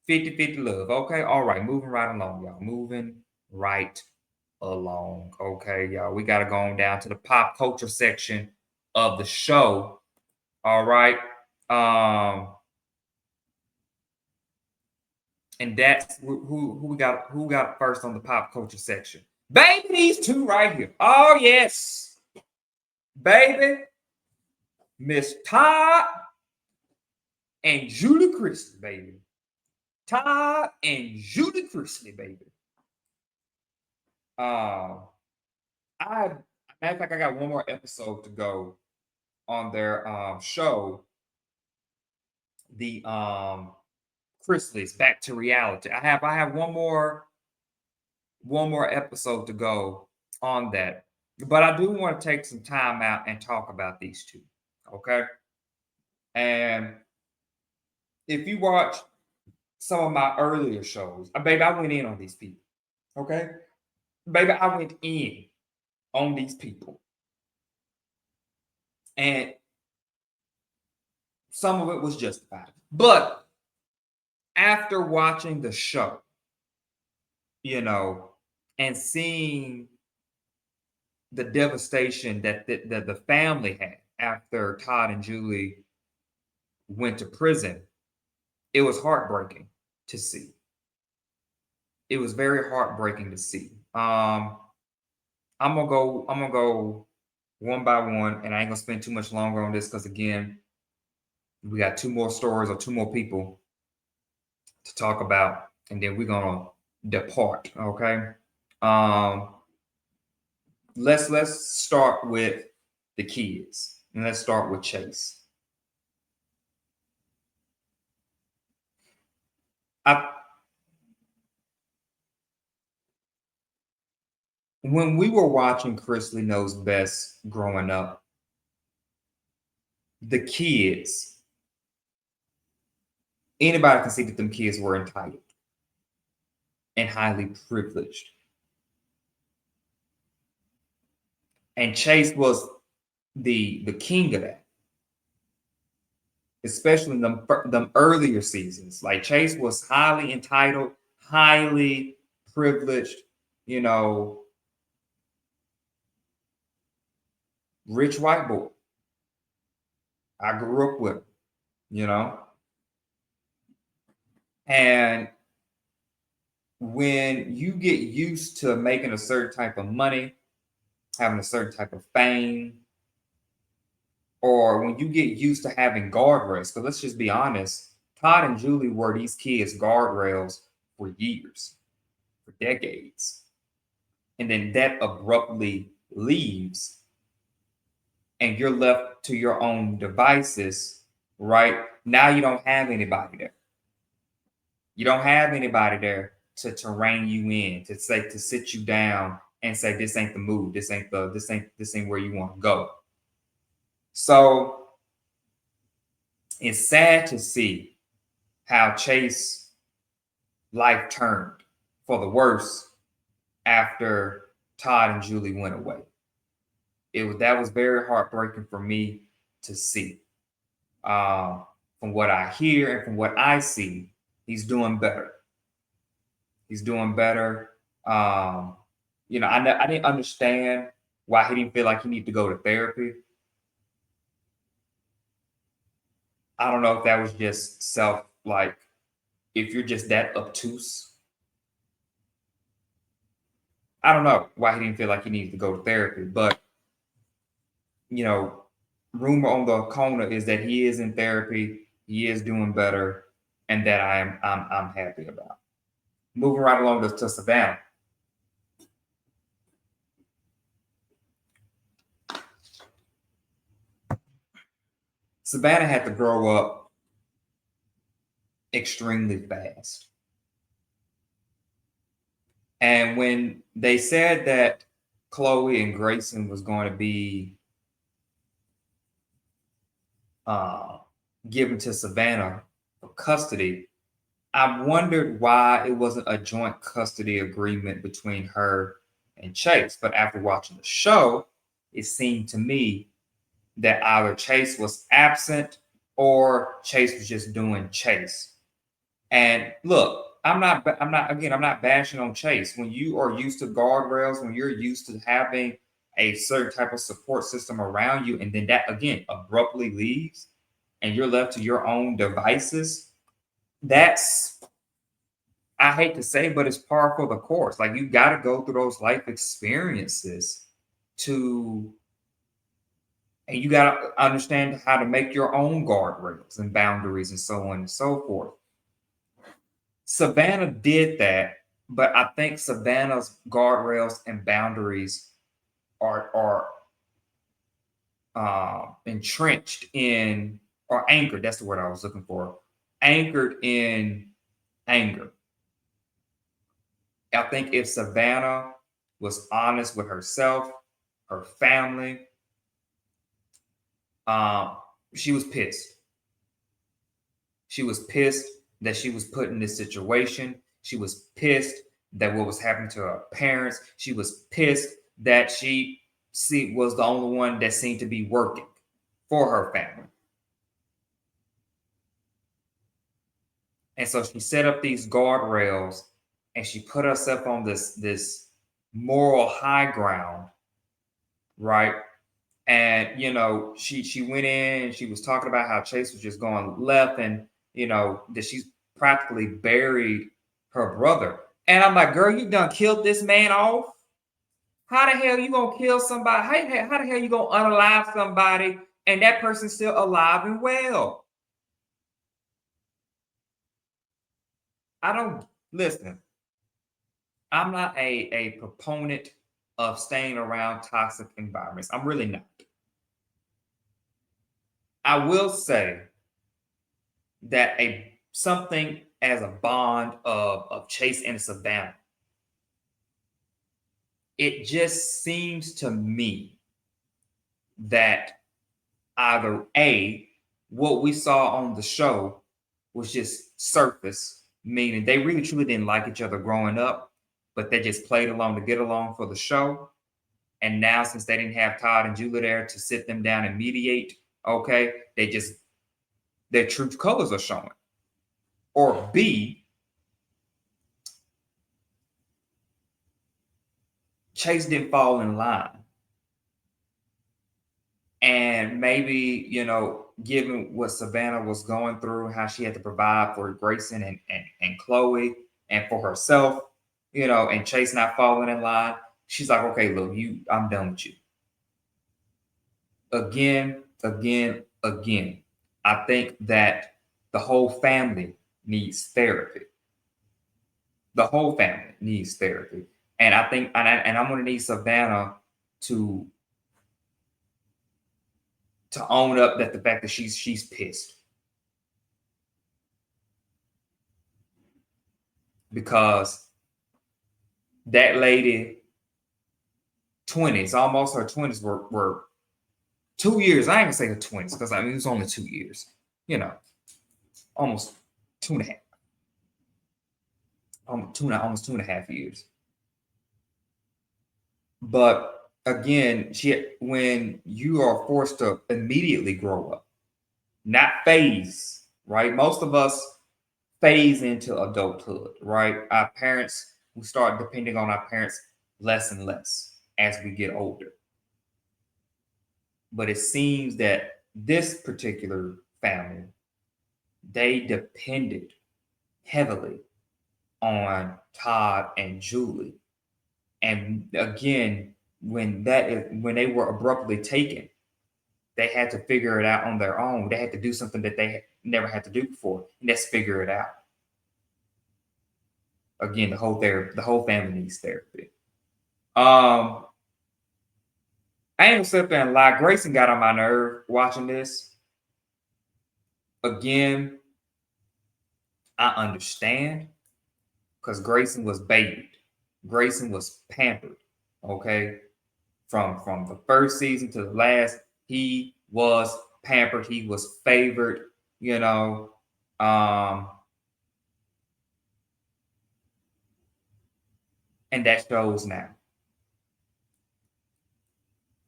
50-50 love, okay? All right, moving right along, y'all. Moving right along, okay, y'all. We got to go on down to the pop culture section of the show, all right? And that's who we got first on the pop culture section. Baby, these two right here. Oh, yes. Baby, Miss Todd and Judy Chrisley, baby. Todd and Judy Chrisley, baby. Matter of fact, I got one more episode to go on their show. The Chrisley's Back to Reality. I have one more episode to go on that. But I do want to take some time out and talk about these two. Okay. And if you watch some of my earlier shows, baby, I went in on these people. Okay. Baby, I went in on these people. And some of it was justified. But after watching the show, and seeing the devastation that the family had after Todd and Julie went to prison, It was heartbreaking to see. It was very heartbreaking to see. I'm gonna go one by one, and I ain't gonna spend too much longer on this because again, we got two more stories or two more people to talk about, and then we're gonna depart. Okay. Um, let's start with the kids, and let's start with Chase. I When we were watching Chrisley Knows Best growing up, the kids, anybody can see that them kids were entitled and highly privileged. And Chase was the king of that, especially in them earlier seasons. Like Chase was highly entitled, highly privileged, you know, rich white boy. I grew up with him, you know. And when you get used to making a certain type of money, having a certain type of fame, or when you get used to having guardrails, because let's just be honest, Todd and Julie were these kids' guardrails for years, for decades. And then that abruptly leaves, and you're left to your own devices, right? Now you don't have anybody there. You don't have anybody there to rein you in, to say, to sit you down and say, this ain't the move, this ain't where you want to go. So it's sad to see how Chase life turned for the worse after Todd and Julie went away. That was very heartbreaking for me to see. From what I hear and from what I see, he's doing better. He's doing better. I didn't understand why he didn't feel like he needed to go to therapy. I don't know if that was just like, if you're just that obtuse. I don't know why he didn't feel like he needed to go to therapy, but rumor on the corner is that he is in therapy, he is doing better, and that I'm happy about. Moving right along to Savannah. Savannah had to grow up extremely fast. And when they said that Chloe and Grayson was going to be given to Savannah for custody, I wondered why it wasn't a joint custody agreement between her and Chase. But after watching the show, it seemed to me that either Chase was absent or Chase was just doing Chase. And look, I'm not bashing on Chase. When you are used to guardrails, when you're used to having a certain type of support system around you, and then that again abruptly leaves and you're left to your own devices, that's, I hate to say, but it's par for the course. Like, you got to go through those life experiences and you got to understand how to make your own guardrails and boundaries and so on and so forth. Savannah did that, but I think Savannah's guardrails and boundaries are entrenched in, or anchored. That's the word I was looking for. Anchored in anger. I think if Savannah was honest with herself, her family, she was pissed. She was pissed that she was put in this situation. She was pissed that what was happening to her parents. She was pissed that she was the only one that seemed to be working for her family. And so she set up these guardrails and she put herself on this moral high ground, right? And she went in and she was talking about how Chase was just going left, and that she's practically buried her brother. And I'm like, girl, you done killed this man off. How the hell you gonna kill somebody? How the hell you gonna unalive somebody and that person's still alive and well? I don't listen. I'm not a proponent of staying around toxic environments. I'm really not. I will say that a something as a bond of Chase and Savannah, it just seems to me that either A, what we saw on the show was just surface, meaning they really truly didn't like each other growing up, but they just played along to get along for the show. And now, since they didn't have Todd and Julie there to sit them down and mediate, okay, their true colors are showing. Or B, Chase didn't fall in line. And maybe, given what Savannah was going through, how she had to provide for Grayson and Chloe and for herself, and Chase not falling in line, she's like, okay, look, I'm done with you. Again. I think that the whole family needs therapy. The whole family needs therapy. And I think, and I'm going to need Savannah to own up that the fact that she's pissed. Because that lady, 20s, almost her 20s were 2 years. I ain't gonna say her 20s because it was only 2 years, almost 2.5. Almost 2.5 years. But again, when you are forced to immediately grow up, not phase, right? Most of us phase into adulthood, right? Our parents, we start depending on our parents less and less as we get older. But it seems that this particular family, they depended heavily on Todd and Julie. And again, when they were abruptly taken, they had to figure it out on their own. They had to do something that they never had to do before. And let's figure it out. Again, the whole family needs therapy. I ain't gonna sit there and lie. Grayson got on my nerve watching this. Again, I understand because Grayson was babied. Grayson was pampered. Okay, from the first season to the last, he was pampered. He was favored. And that shows now.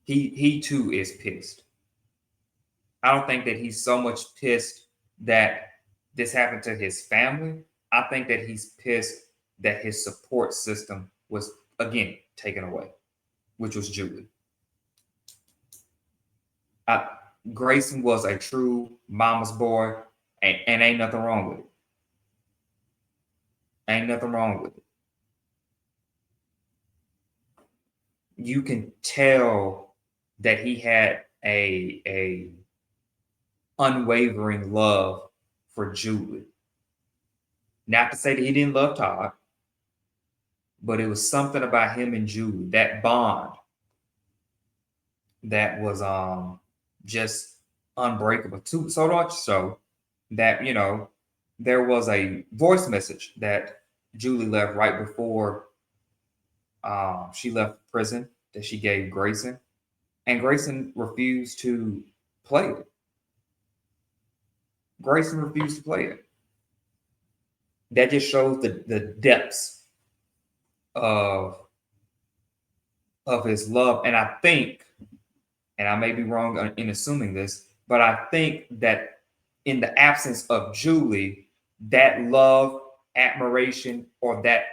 He too is pissed. I don't think that he's so much pissed that this happened to his family. I think that he's pissed that his support system was again taken away, which was Julie. Grayson was a true mama's boy, and ain't nothing wrong with it. Ain't nothing wrong with it. You can tell that he had a unwavering love for Julie. Not to say that he didn't love Todd, but it was something about him and Julie, that bond that was just unbreakable. So much so that there was a voice message that Julie left right before she left prison that she gave Grayson, and Grayson refused to play it. Grayson refused to play it. That just shows the depths of his love. And I think, and I may be wrong in assuming this, but I think that in the absence of Julie, that love, admiration, or that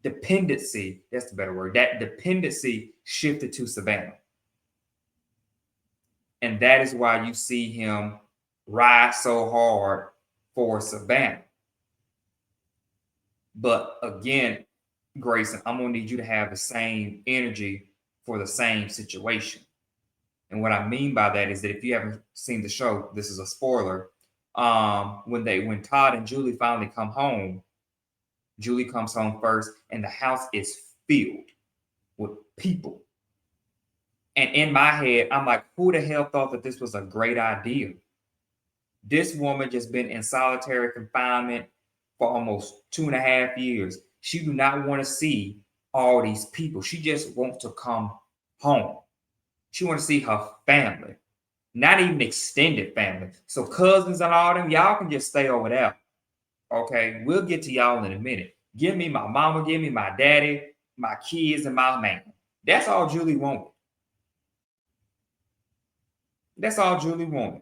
dependency, that's the better word, that dependency shifted to Savannah. And that is why you see him ride so hard for Savannah. But again, Grayson, I'm gonna need you to have the same energy for the same situation. And what I mean by that is that if you haven't seen the show, this is a spoiler. When Todd and Julie finally come home, Julie comes home first, and the house is filled with people. And in my head, I'm like, who the hell thought that this was a great idea? This woman just been in solitary confinement for almost 2.5 years. She do not want to see all these people. She just wants to come home. She want to see her family, not even extended family. So cousins and all them, y'all can just stay over there. Okay, we'll get to y'all in a minute. Give me my mama, give me my daddy, my kids, and my man. That's all Julie wanted. That's all Julie wanted.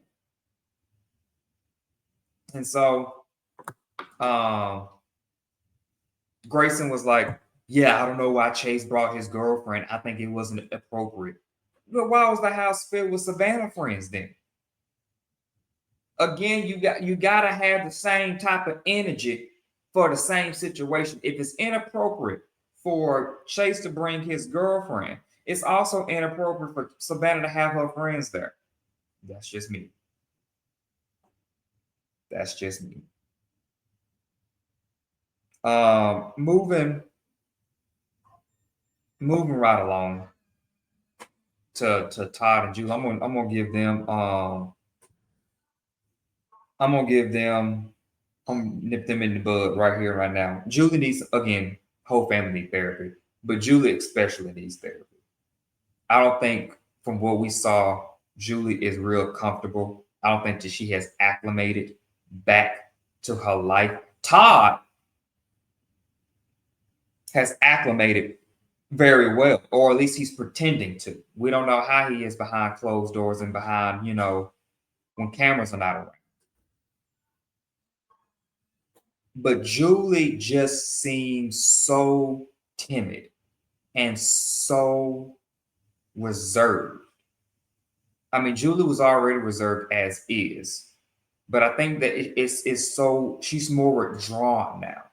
And so Grayson was like, yeah, I don't know why Chase brought his girlfriend. I think it wasn't appropriate. But why was the house filled with Savannah friends then? Again, you gotta have the same type of energy for the same situation. If it's inappropriate for Chase to bring his girlfriend, it's also inappropriate for Savannah to have her friends there. That's just me. That's just me. Moving right along to Todd and Julie. I'm gonna give them I'm gonna give them I'm nip them in the bud right here, right now. Julie needs, again, whole family need therapy, but Julie especially needs therapy. I don't think from what we saw, Julie is real comfortable. I don't think that she has acclimated back to her life. Todd has acclimated very well, or at least he's pretending to. We don't know how he is behind closed doors and behind, when cameras are not around. But Julie just seems so timid and so reserved. I mean, Julie was already reserved as is, but I think that it's so she's more withdrawn now.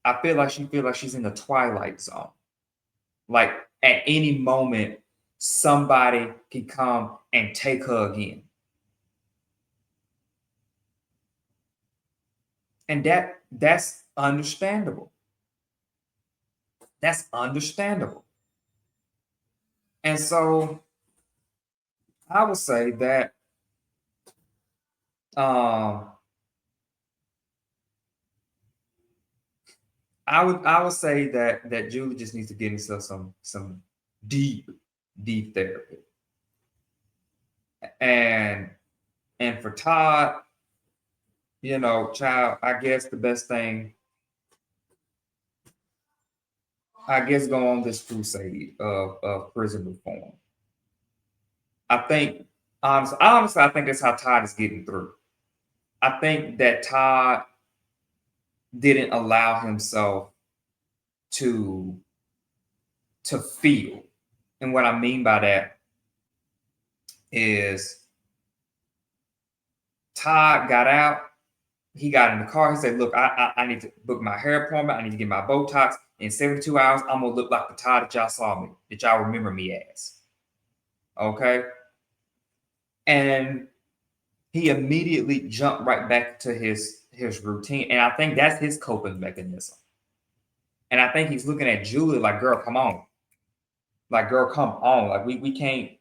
I feel like she's in the twilight zone. Like at any moment, somebody can come and take her again. And that's understandable. That's understandable. And so I would say that I would say that Julie just needs to get into some deep therapy. And for Todd, child, I guess the best thing, I guess, go on this crusade of prison reform. I think honestly, I think that's how Todd is getting through. I think that Todd didn't allow himself to feel. And what I mean by that is Todd got out, he got in the car, he said, look, I need to book my hair appointment, I need to get my Botox. In 72 hours, I'm gonna look like the Todd that y'all saw me, that y'all remember me as. Okay. And he immediately jumped right back to his routine. And I think that's his coping mechanism. And I think he's looking at Julie like, girl, come on. Like, girl, come on. Like, we can't,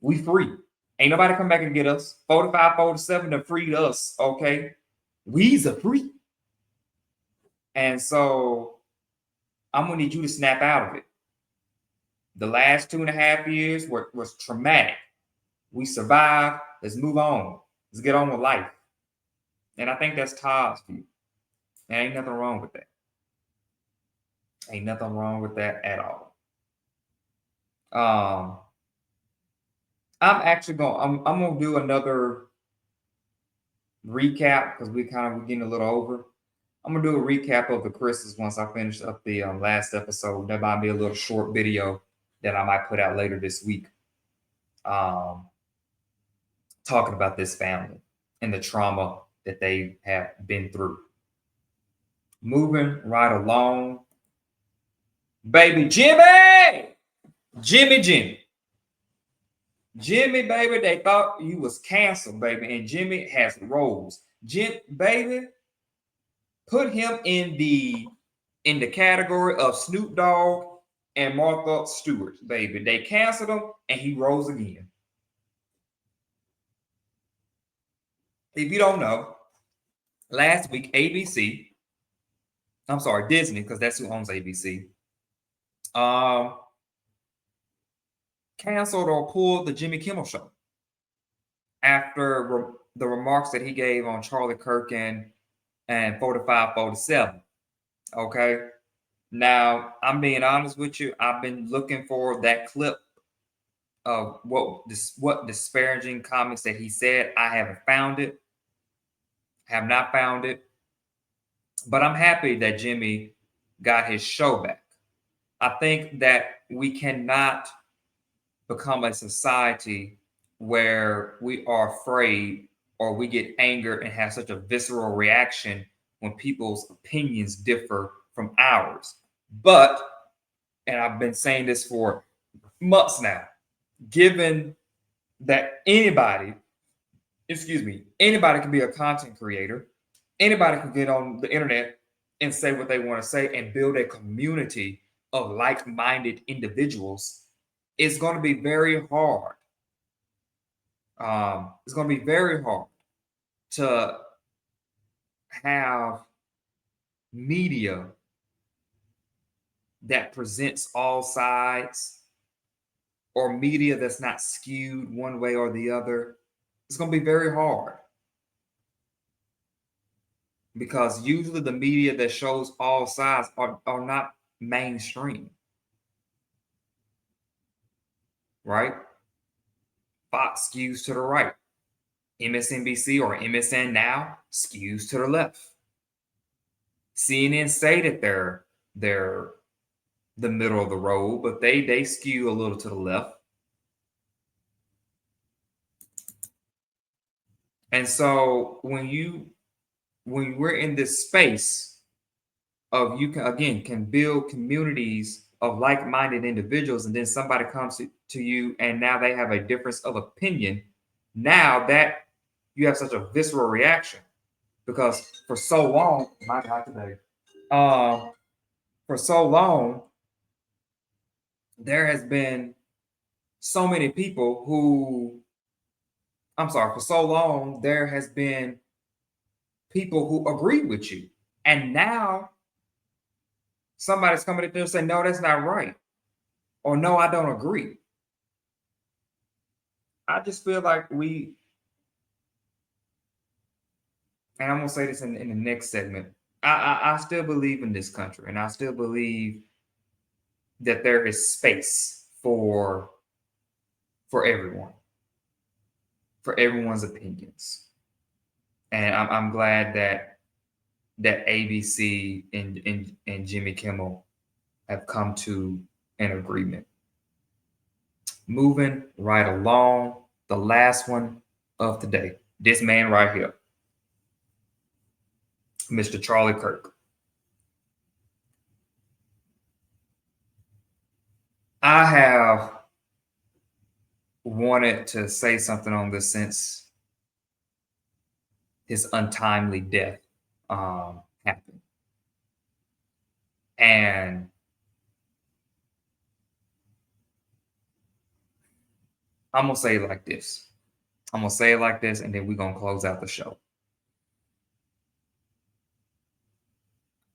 we free. Ain't nobody come back and get us. 45, 47 to free us. Okay. We's a free. And so I'm gonna need you to snap out of it. The last 2.5 years was traumatic. We survived. Let's move on. Let's get on with life. And I think that's Todd's view. And ain't nothing wrong with that. Ain't nothing wrong with that at all. I'm gonna do another recap because we're getting a little over. I'm gonna do a recap of the Chris's once I finish up the last episode. That might be a little short video that I might put out later this week. Talking about this family. and the trauma that they have been through. Moving right along, baby Jimmy, baby, they thought you was canceled, baby, and Jimmy has roles. Baby, put him in the category of Snoop Dogg and Martha Stewart, baby. They canceled him and he rose again. If you don't know, last week Disney, because that's who owns ABC, canceled or pulled the Jimmy Kimmel show after the remarks that he gave on Charlie Kirk and 45, 47. Okay. Now, I'm being honest with you. I've been looking for that clip of what disparaging comments that he said. I haven't found it. Have not found it. But I'm happy that Jimmy got his show back. I think that we cannot become a society where we are afraid or we get anger and have such a visceral reaction when people's opinions differ from ours. But, and I've been saying this for months now, given that anybody can be a content creator, anybody can get on the internet and say what they want to say and build a community of like-minded individuals, it's going to be very hard. It's going to be very hard to have media that presents all sides or media that's not skewed one way or the other. It's going to be very hard because usually the media that shows all sides are not mainstream, right? Fox skews to the right. MSNBC or MSN Now skews to the left. CNN stated they're the middle of the road, but they skew a little to the left. And so when we're in this space of you can build communities of like-minded individuals, and then somebody comes to you and now they have a difference of opinion, now that you have such a visceral reaction because for so long, my God, today, for so long, there has been so many people who, for so long, there has been people who agree with you. And now somebody's coming in there and saying, no, that's not right. Or no, I don't agree. I just feel like and I'm going to say this in the next segment, I still believe in this country, and I still believe that there is space for everyone, for everyone's opinions. And I'm glad that ABC and Jimmy Kimmel have come to an agreement. Moving right along, the last one of today, this man right here, Mr. Charlie Kirk. I have wanted to say something on this since his untimely death happened. And I'm going to say it like this. I'm going to say it like this, and then we're going to close out the show.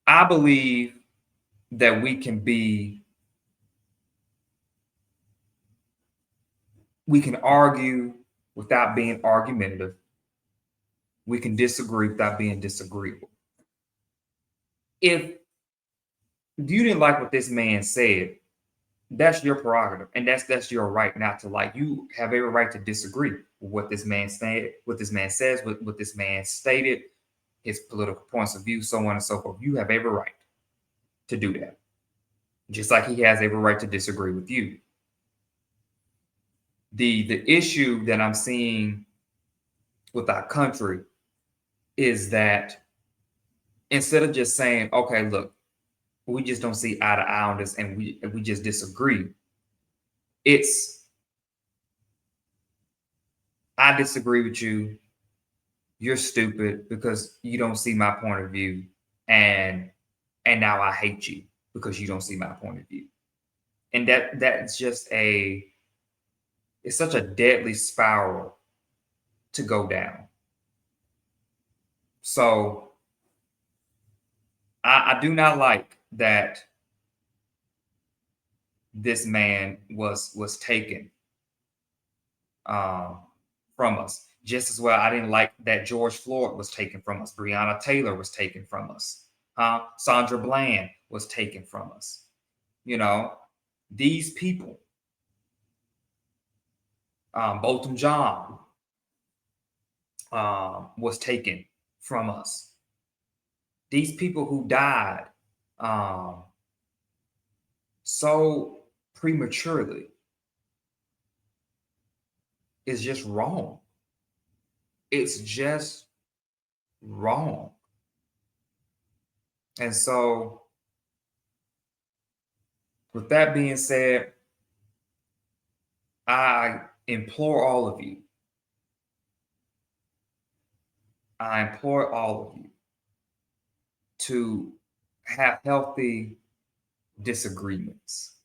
I believe that we can argue without being argumentative. We can disagree without being disagreeable. If you didn't like what this man said, that's your prerogative, and that's your right not to like. You have every right to disagree with what this man said, what this man says, what this man stated, his political points of view, so on and so forth. You have every right to do that, just like he has every right to disagree with you. The issue that I'm seeing with our country is that instead of just saying, okay, look, we just don't see eye to eye on this and we just disagree, it's I disagree with you. You're stupid because you don't see my point of view. And now I hate you because you don't see my point of view. And that's just it's such a deadly spiral to go down. So I do not like that this man was taken from us. Just as well, I didn't like that George Floyd was taken from us. Breonna Taylor was taken from us. Sandra Bland was taken from us. You know, these people, Bolton John was taken from us. These people who died so prematurely is just wrong. It's just wrong. And so, with that being said, I implore all of you, to have healthy disagreements.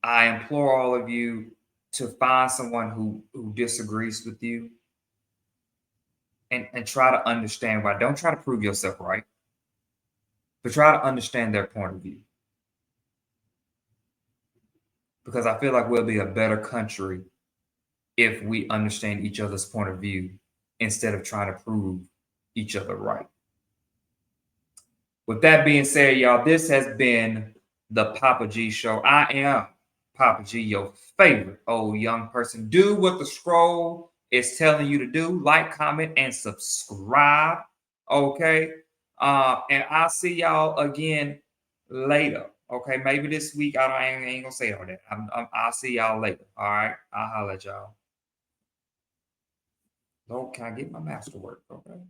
I implore all of you to find someone who disagrees with you and try to understand why. Don't try to prove yourself right, but try to understand their point of view. Because I feel like we'll be a better country if we understand each other's point of view instead of trying to prove each other right. With that being said, y'all, this has been the PaPa G Show. I am PaPa G, your favorite old young person. Do what the scroll is telling you to do. Like, comment, and subscribe. Okay. And I'll see y'all again later. Okay. Maybe this week. I ain't gonna say all that. I'll see y'all later. All right. I'll holler at y'all. Oh, can I get my masterwork? Okay.